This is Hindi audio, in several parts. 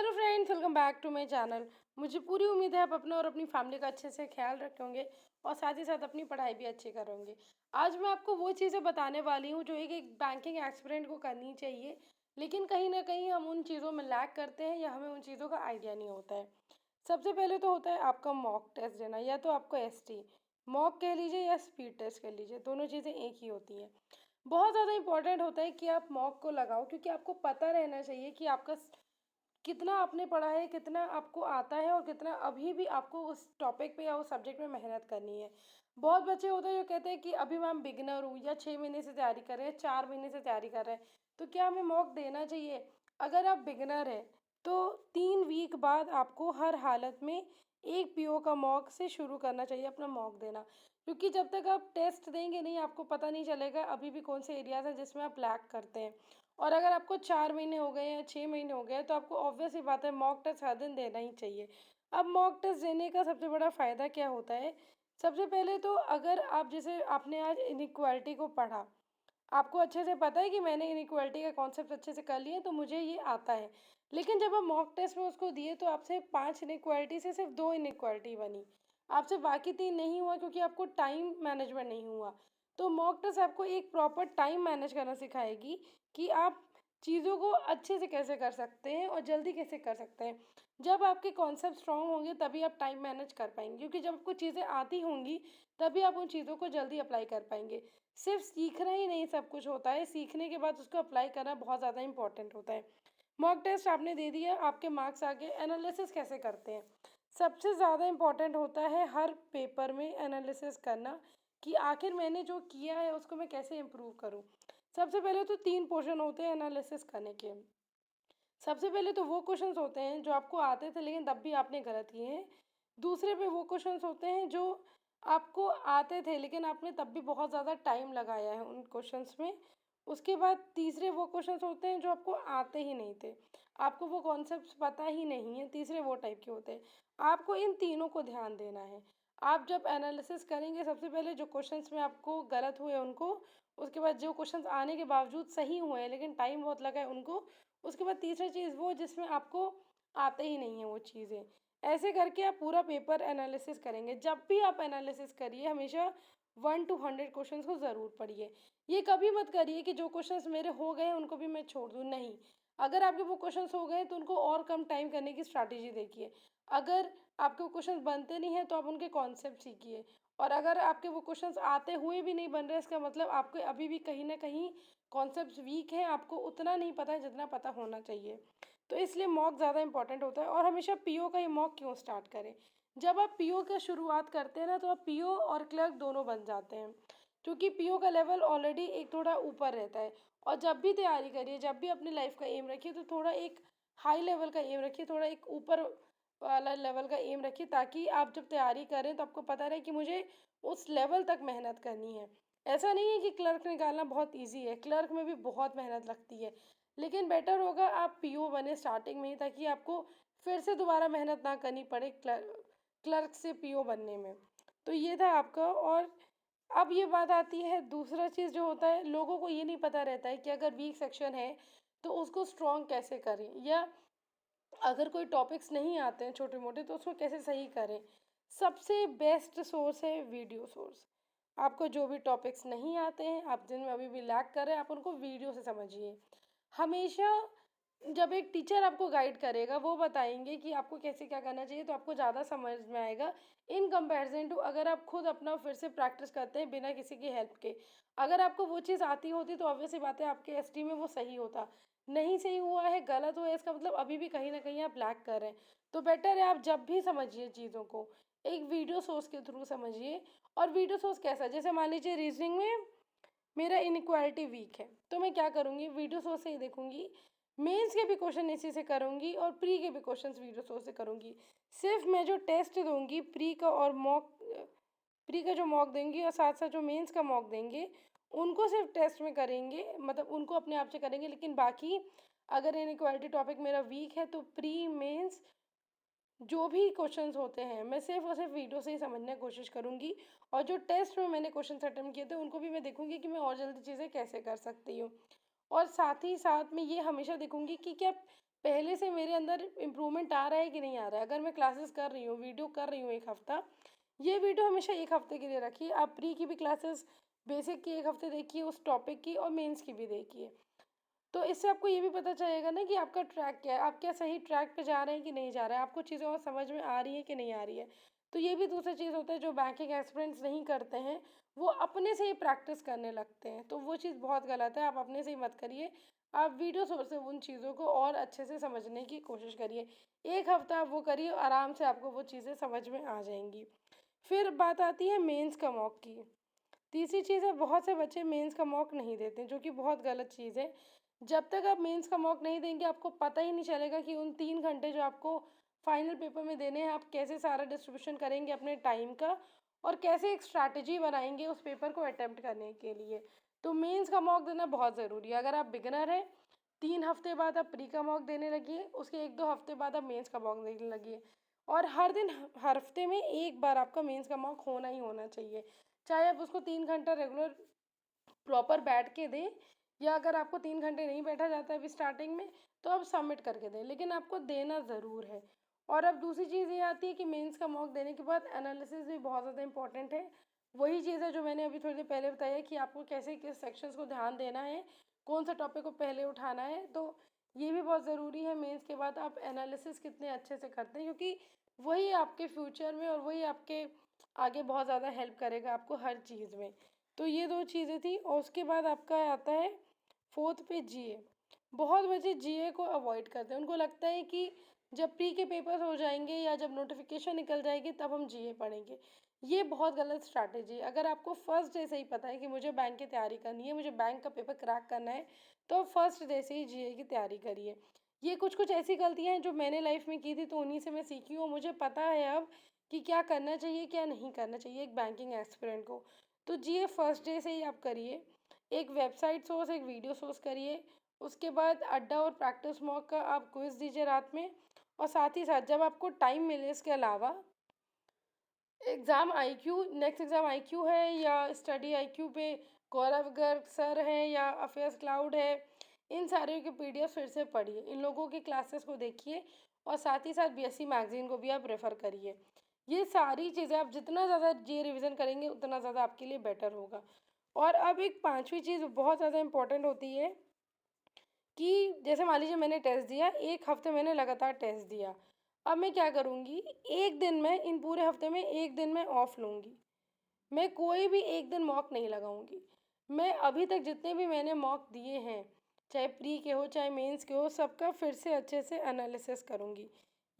Hello friends, welcome back to my channel. मुझे पूरी उम्मीद है आप अपना और अपनी फैमिली का अच्छे से ख्याल रखेंगे और साथ ही साथ अपनी पढ़ाई भी अच्छी करेंगे। आज मैं आपको वो चीज़ें बताने वाली हूँ जो एक बैंकिंग एस्पिरेंट को करनी चाहिए, लेकिन कहीं ना कहीं हम उन चीज़ों में लैक करते हैं या हमें उन चीज़ों का आइडिया नहीं होता है। सबसे पहले तो होता है आपका मॉक टेस्ट देना, या तो आपको एसटी मॉक कह लीजिए या स्पीड टेस्ट कह लीजिए, दोनों चीज़ें एक ही होती हैं। बहुत ज़्यादा इंपॉर्टेंट होता है कि आप मॉक को लगाओ, क्योंकि आपको पता रहना चाहिए कि आपका कितना आपने पढ़ा है, कितना आपको आता है और कितना अभी भी आपको उस टॉपिक पे या उस सब्जेक्ट में मेहनत करनी है। बहुत बच्चे होते हैं जो कहते हैं कि अभी मैम बिगिनर हूँ, या 6 महीने से तैयारी कर रहे हैं, 4 महीने से तैयारी कर रहे हैं, तो क्या हमें मॉक देना चाहिए? अगर आप बिगिनर हैं तो 3 वीक बाद आपको हर हालत में एक पीओ का मॉक से शुरू करना चाहिए अपना मॉक देना। क्योंकि जब तक आप टेस्ट देंगे नहीं, आपको पता नहीं चलेगा अभी भी कौन से एरियाज़ हैं जिसमें आप लैक करते हैं। और अगर आपको 4 महीने हो गए या 6 महीने हो गए, तो आपको ऑब्वियस सी बात है मॉक टेस्ट हर दिन देना ही चाहिए। अब मॉक टेस्ट देने का सबसे बड़ा फ़ायदा क्या होता है? सबसे पहले तो अगर आप जैसे आपने आज इनइक्वालिटी को पढ़ा, आपको अच्छे से पता है कि मैंने इनइक्वालिटी का कॉन्सेप्ट अच्छे से कर लिए तो मुझे ये आता है। लेकिन जब आप मॉक टेस्ट में उसको दिए तो आपसे 5 इनइक्वालिटी से सिर्फ 2 इनइक्वालिटी बनी। आपसे बाकी 3 नहीं हुआ क्योंकि आपको टाइम मैनेजमेंट नहीं हुआ। तो मॉक टेस्ट आपको एक प्रॉपर टाइम मैनेज करना सिखाएगी कि आप चीज़ों को अच्छे से कैसे कर सकते हैं और जल्दी कैसे कर सकते हैं। जब आपके कॉन्सेप्ट स्ट्रॉन्ग होंगे तभी आप टाइम मैनेज कर पाएंगे, क्योंकि जब आपको चीज़ें आती होंगी तभी आप उन चीज़ों को जल्दी अप्लाई कर पाएंगे। सिर्फ सीखना ही नहीं सब कुछ होता है, सीखने के बाद उसको अप्लाई करना बहुत ज़्यादा इंपॉर्टेंट होता है। मॉक टेस्ट आपने दे दिया, आपके मार्क्स आ गए। एनालिसिस कैसे करते हैं? सबसे ज़्यादा इम्पोर्टेंट होता है हर पेपर में एनालिसिस करना, कि आखिर मैंने जो किया है उसको मैं कैसे इम्प्रूव करूँ। सबसे पहले तो 3 पोर्शन होते हैं एनालिसिस करने के। सबसे पहले तो वो क्वेश्चंस होते हैं जो आपको आते थे लेकिन तब भी आपने गलत किए हैं। दूसरे पे वो क्वेश्चंस होते हैं जो आपको आते थे लेकिन आपने तब भी बहुत ज़्यादा टाइम लगाया है उन क्वेश्चंस में। उसके बाद तीसरे वो क्वेश्चंस होते हैं जो आपको आते ही नहीं थे, आपको वो कॉन्सेप्ट्स पता ही नहीं है, तीसरे वो टाइप के होते हैं। आपको इन तीनों को ध्यान देना है। आप जब एनालिसिस करेंगे सबसे पहले जो क्वेश्चंस में आपको गलत हुए उनको, उसके बाद जो क्वेश्चंस आने के बावजूद सही हुए हैं लेकिन टाइम बहुत लगा है उनको, उसके बाद तीसरा चीज़ वो जिसमें आपको आते ही नहीं हैं वो चीज़ें। ऐसे करके आप पूरा पेपर एनालिसिस करेंगे। जब भी आप एनालिसिस करिए हमेशा 1 टू 100 क्वेश्चंस को ज़रूर पढ़िए। ये कभी मत करिए कि जो क्वेश्चंस मेरे हो गए हैं उनको भी मैं छोड़ दूँ, नहीं। अगर आपके वो क्वेश्चंस हो गए तो उनको और कम टाइम करने की स्ट्रैटेजी देखिए। अगर आपके वो क्वेश्चंस बनते नहीं हैं तो आप उनके कॉन्सेप्ट सीखिए। और अगर आपके वो क्वेश्चंस आते हुए भी नहीं बन रहे, इसका मतलब आपके अभी भी कहीं न कहीं कॉन्सेप्ट्स वीक हैं, आपको उतना नहीं पता है जितना पता होना चाहिए। तो इसलिए मॉक ज़्यादा इंपॉर्टेंट होता है। और हमेशा पीओ का ही मॉक क्यों स्टार्ट करें? जब आप पीओ का शुरुआत करते हैं ना, तो आप पीओ और क्लर्क दोनों बन जाते हैं, क्योंकि पीओ का लेवल ऑलरेडी एक थोड़ा ऊपर रहता है। और जब भी तैयारी करिए, जब भी अपनी लाइफ का एम रखिए, तो थोड़ा एक हाई लेवल का एम रखिए, थोड़ा एक ऊपर वाला लेवल का एम रखिए, ताकि आप जब तैयारी करें तो आपको पता रहे कि मुझे उस लेवल तक मेहनत करनी है। ऐसा नहीं है कि क्लर्क निकालना बहुत ईज़ी है, क्लर्क में भी बहुत मेहनत लगती है। लेकिन बेटर होगा आप पीओ बने स्टार्टिंग में ही, ताकि आपको फिर से दोबारा मेहनत ना करनी पड़े क्लर्क से पीओ बनने में। तो ये था आपका। और अब ये बात आती है, दूसरा चीज़ जो होता है, लोगों को ये नहीं पता रहता है कि अगर वीक सेक्शन है तो उसको स्ट्रॉन्ग कैसे करें, या अगर कोई टॉपिक्स नहीं आते हैं छोटे मोटे तो उसको कैसे सही करें। सबसे बेस्ट सोर्स है वीडियो सोर्स। आपको जो भी टॉपिक्स नहीं आते हैं, आप जिनमें अभी भी लैग कर रहे हैं, आप उनको वीडियो से समझिए। हमेशा जब एक टीचर आपको गाइड करेगा, वो बताएंगे कि आपको कैसे क्या करना चाहिए, तो आपको ज़्यादा समझ में आएगा इन कंपैरिजन टू अगर आप खुद अपना फिर से प्रैक्टिस करते हैं बिना किसी की हेल्प के। अगर आपको वो चीज़ आती होती तो ऑब्वियस सी बात है आपके एसटी में वो सही होता। नहीं सही हुआ है, गलत हुआ है, इसका मतलब अभी भी कहीं ना कहीं आप लैग कर रहे हैं। तो बेटर है आप जब भी समझिए चीज़ों को एक वीडियो सोर्स के थ्रू समझिए। और वीडियो सोर्स कैसा, जैसे मान लीजिए रीजनिंग में मेरा इनइक्वालिटी वीक है, तो मैं क्या करूँगी, वीडियो सोर्स से ही देखूँगी। मेंस के भी क्वेश्चन इसी से करूँगी और प्री के भी क्वेश्चंस वीडियो सोर्स से करूँगी। सिर्फ मैं जो टेस्ट दूँगी प्री का और मॉक, प्री का जो मॉक देंगी और साथ साथ जो मेंस का मॉक देंगे, उनको सिर्फ टेस्ट में करेंगे, मतलब उनको अपने आप से करेंगे। लेकिन बाकी अगर इनइक्वालिटी टॉपिक मेरा वीक है तो प्री मेंस जो भी क्वेश्चंस होते हैं मैं सिर्फ और सिर्फ वीडियो से ही समझने की कोशिश करूँगी। और जो टेस्ट में मैंने क्वेश्चंस अटेम्प्ट किए थे उनको भी मैं देखूँगी कि मैं और जल्दी चीज़ें कैसे कर सकती हूँ। और साथ ही साथ मैं ये हमेशा देखूँगी कि क्या पहले से मेरे अंदर इम्प्रूवमेंट आ रहा है कि नहीं आ रहा है। अगर मैं क्लासेस कर रही हूँ, वीडियो कर रही हूँ 1 हफ़्ता, ये वीडियो हमेशा 1 हफ़्ते के लिए रखिए। आप प्री की भी क्लासेस, बेसिक की 1 हफ़्ते देखिए, उस टॉपिक की, और मेंस की भी देखिए। तो इससे आपको ये भी पता चलेगा ना कि आपका ट्रैक क्या है, आप क्या सही ट्रैक पे जा रहे हैं कि नहीं जा रहे हैं, आपको चीज़ें और समझ में आ रही हैं कि नहीं आ रही है। तो ये भी दूसरी चीज़ होता है, जो बैंकिंग एस्पिरेंट्स नहीं करते हैं, वो अपने से ही प्रैक्टिस करने लगते हैं, तो वो चीज़ बहुत गलत है। आप अपने से ही मत करिए, आप वीडियो सोर्स से उन चीज़ों को और अच्छे से समझने की कोशिश करिए। 1 हफ़्ता आप वो करिए, आराम से आपको वो चीज़ें समझ में आ जाएँगी। फिर बात आती है मेंस का मॉक की। तीसरी चीज़ है, बहुत से बच्चे मेंस का मॉक नहीं देते, जो कि बहुत गलत चीज़ है। जब तक आप मेंस का मॉक नहीं देंगे, आपको पता ही नहीं चलेगा कि उन 3 घंटे जो आपको फाइनल पेपर में देने हैं, आप कैसे सारा डिस्ट्रीब्यूशन करेंगे अपने टाइम का, और कैसे एक स्ट्रैटेजी बनाएँगे उस पेपर को अटेम्प्ट करने के लिए। तो मेंस का मॉक देना बहुत ज़रूरी है। अगर आप बिगिनर हैं, 3 हफ्ते बाद आप प्री का मॉक देने लगिए, उसके 1-2 हफ्ते बाद आप मेंस का मॉक देने लगिए, और हर दिन हर हफ्ते में 1 बार आपका मेंस का मॉक होना ही होना चाहिए। चाहे आप उसको 3 घंटा रेगुलर प्रॉपर बैठ के दें, या अगर आपको 3 घंटे नहीं बैठा जाता है अभी स्टार्टिंग में, तो आप सबमिट करके दें, लेकिन आपको देना ज़रूर है। और अब दूसरी चीज़ ये आती है कि मेंस का मॉक देने के बाद एनालिसिस भी बहुत ज़्यादा इंपॉर्टेंट है। वही चीज़ है जो मैंने अभी थोड़ी देर पहले बताया, कि आपको कैसे किस सेक्शंस को ध्यान देना है, कौन सा टॉपिक को पहले उठाना है, तो ये भी बहुत ज़रूरी है। मेंस के बाद आप एनालिसिस कितने अच्छे से करते हैं, क्योंकि वही आपके फ्यूचर में और वही आपके आगे बहुत ज़्यादा हेल्प करेगा आपको हर चीज़ में। तो ये 2 चीज़ें थी, और उसके बाद आपका आता है 4th पे जीए। बहुत बच्चे जीए को अवॉइड करते हैं, उनको लगता है कि जब प्री के पेपर हो जाएँगे या जब नोटिफ़िकेशन निकल जाएगी तब हम जीए पढ़ेंगे। ये बहुत गलत स्ट्रैटेजी है। अगर आपको फर्स्ट डे से ही पता है कि मुझे बैंक की तैयारी करनी है, मुझे बैंक का पेपर क्रैक करना है, तो फर्स्ट डे से ही जीए की तैयारी करिए। ये कुछ-कुछ ऐसी गलतियाँ हैं जो मैंने लाइफ़ में की थी, तो उन्हीं से मैं सीखी हूँ, और मुझे पता है अब कि क्या करना चाहिए, क्या नहीं करना चाहिए एक बैंकिंग एस्पिरेंट को। तो जी, फर्स्ट डे से ही आप करिए। एक वेबसाइट सोर्स, एक वीडियो सोर्स करिए। उसके बाद अड्डा और प्रैक्टिस मॉक का आप क्विज़ दीजिए रात में, और साथ ही साथ जब आपको टाइम मिले, इसके अलावा नेक्स्ट एग्ज़ाम आईक्यू है, या स्टडी आईक्यू पे गौरव गर्ग सर हैं, या अफेयर्स क्लाउड है, इन सारे के पीडीएफ फिर से पढ़िए, इन लोगों की क्लासेस को देखिए, और साथ ही साथ बीएससी मैगज़ीन को भी आप रेफ़र करिए। ये सारी चीज़ें आप जितना ज़्यादा ये रिवीजन करेंगे, उतना ज़्यादा आपके लिए बेटर होगा। और अब एक पाँचवीं चीज़ बहुत ज़्यादा इम्पोर्टेंट होती है, कि जैसे मान लीजिए मैंने टेस्ट दिया, 1 हफ़्ते मैंने लगातार टेस्ट दिया। अब मैं क्या करूँगी, 1 दिन में, इन पूरे हफ़्ते में 1 दिन मैं ऑफ लूँगी। मैं कोई भी 1 दिन मॉक नहीं लगाऊँगी। मैं अभी तक जितने भी मैंने मॉक दिए हैं, चाहे प्री के हो, चाहे मेंस के हो, सबका फिर से अच्छे से एनालिसिस करूँगी।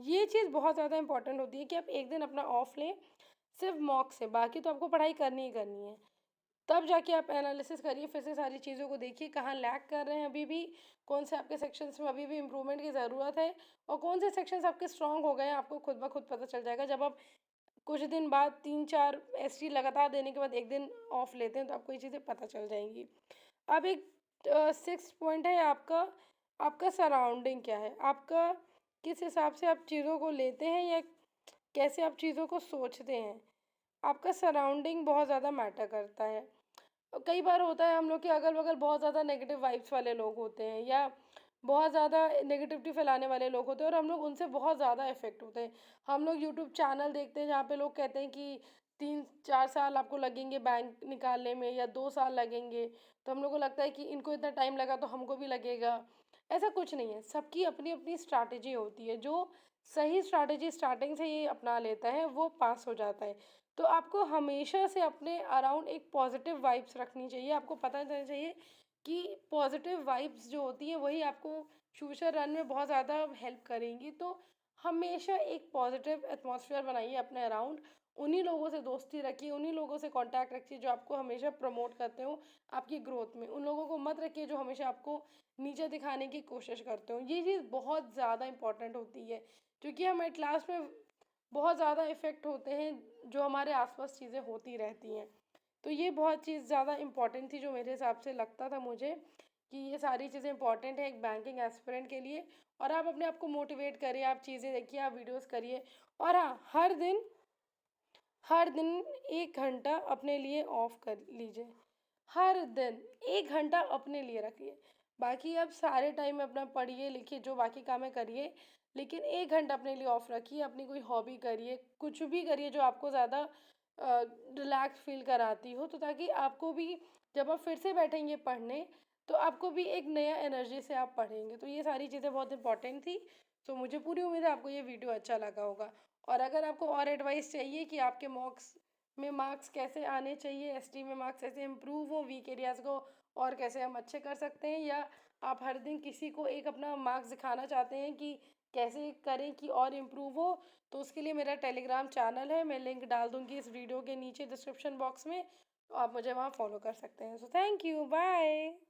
ये चीज़ बहुत ज़्यादा इम्पोर्टेंट होती है, कि आप 1 दिन अपना ऑफ लें, सिर्फ़ मॉक से, बाकी तो आपको पढ़ाई करनी ही करनी है। तब जाके आप एनालिसिस करिए, फिर से सारी चीज़ों को देखिए, कहाँ लैग कर रहे हैं अभी भी, कौन से आपके सेक्शंस में अभी भी इम्प्रूवमेंट की ज़रूरत है, और कौन से सेक्शंस आपके स्ट्रॉन्ग हो गए हैं, आपको खुद ब खुद पता चल जाएगा। जब आप कुछ दिन बाद 3-4 एसटी लगातार देने के बाद 1 दिन ऑफ लेते हैं, तो आपको ये चीज़ें पता चल जाएँगी। अब एक 6th पॉइंट है आपका, आपका सराउंडिंग क्या है? आपका किस हिसाब से आप चीज़ों को लेते हैं, या कैसे आप चीज़ों को सोचते हैं? आपका सराउंडिंग बहुत ज़्यादा मैटर करता है। कई बार होता है हम लोग के अगल-बगल बहुत ज़्यादा नेगेटिव वाइब्स वाले लोग होते हैं, या बहुत ज़्यादा नेगेटिविटी फैलाने वाले लोग होते हैं, और हम लोग उनसे बहुत ज़्यादा इफ़ेक्ट होते हैं। हम लोग यूट्यूब चैनल देखते हैं जहाँ पे लोग कहते हैं कि 3-4 साल आपको लगेंगे बैंक निकालने में, या 2 साल लगेंगे, तो हम लोग को लगता है कि इनको इतना टाइम लगा तो हमको भी लगेगा। ऐसा कुछ नहीं है, सबकी अपनी-अपनी स्ट्रैटेजी होती है, जो सही स्ट्रैटेजी स्टार्टिंग से ही अपना लेता है, वो पास हो जाता है। तो आपको हमेशा से अपने अराउंड एक पॉजिटिव वाइब्स रखनी चाहिए। आपको पता चलना चाहिए कि पॉजिटिव वाइब्स जो होती हैं, वही आपको फ्यूचर रन में बहुत ज़्यादा हेल्प करेंगी। तो हमेशा एक पॉजिटिव एटमॉस्फेयर बनाइए अपने अराउंड। उन्हीं लोगों से दोस्ती रखिए, उन्हीं लोगों से कॉन्टैक्ट रखिए जो आपको हमेशा प्रमोट करते हो आपकी ग्रोथ में। उन लोगों को मत रखिए जो हमेशा आपको नीचे दिखाने की कोशिश करते हो। ये चीज़ बहुत ज़्यादा इम्पोर्टेंट होती है, क्योंकि हम एट लास्ट में बहुत ज़्यादा इफ़ेक्ट होते हैं, जो हमारे आस-पास चीज़ें होती रहती हैं। तो ये बहुत चीज़ ज़्यादा इम्पोर्टेंट थी, जो मेरे हिसाब से लगता था मुझे, कि ये सारी चीज़ें इम्पोर्टेंट है एक बैंकिंग एस्पिरेंट के लिए। और आप अपने आप को मोटिवेट करिए, आप चीज़ें देखिए, आप वीडियोज़ करिए, और हाँ, हर दिन 1 घंटा अपने लिए ऑफ कर लीजिए। हर दिन 1 घंटा अपने लिए रखिए। बाकी आप सारे टाइम में अपना पढ़िए, लिखिए, जो बाकी काम है करिए, लेकिन 1 घंटा अपने लिए ऑफ रखिए, अपनी कोई हॉबी करिए, कुछ भी करिए जो आपको ज़्यादा रिलैक्स फ़ील कराती हो, तो ताकि आपको भी जब आप फिर से बैठेंगे पढ़ने, तो आपको भी एक नया एनर्जी से आप पढ़ेंगे। तो ये सारी चीज़ें बहुत इम्पोर्टेंट थी, तो मुझे पूरी उम्मीद है आपको ये वीडियो अच्छा लगा होगा। और अगर आपको और एडवाइस चाहिए कि आपके मार्क्स कैसे आने चाहिए, एसटी में मार्क्स कैसे इम्प्रूव हो, वीक एरियाज़ को और कैसे हम अच्छे कर सकते हैं, या आप हर दिन किसी को एक अपना मार्क्स दिखाना चाहते हैं कि कैसे करें कि और इम्प्रूव हो, तो उसके लिए मेरा टेलीग्राम चैनल है, मैं लिंक डाल दूँगी इस वीडियो के नीचे डिस्क्रिप्शन बॉक्स में, तो आप मुझे वहाँ फॉलो कर सकते हैं। So thank you, bye.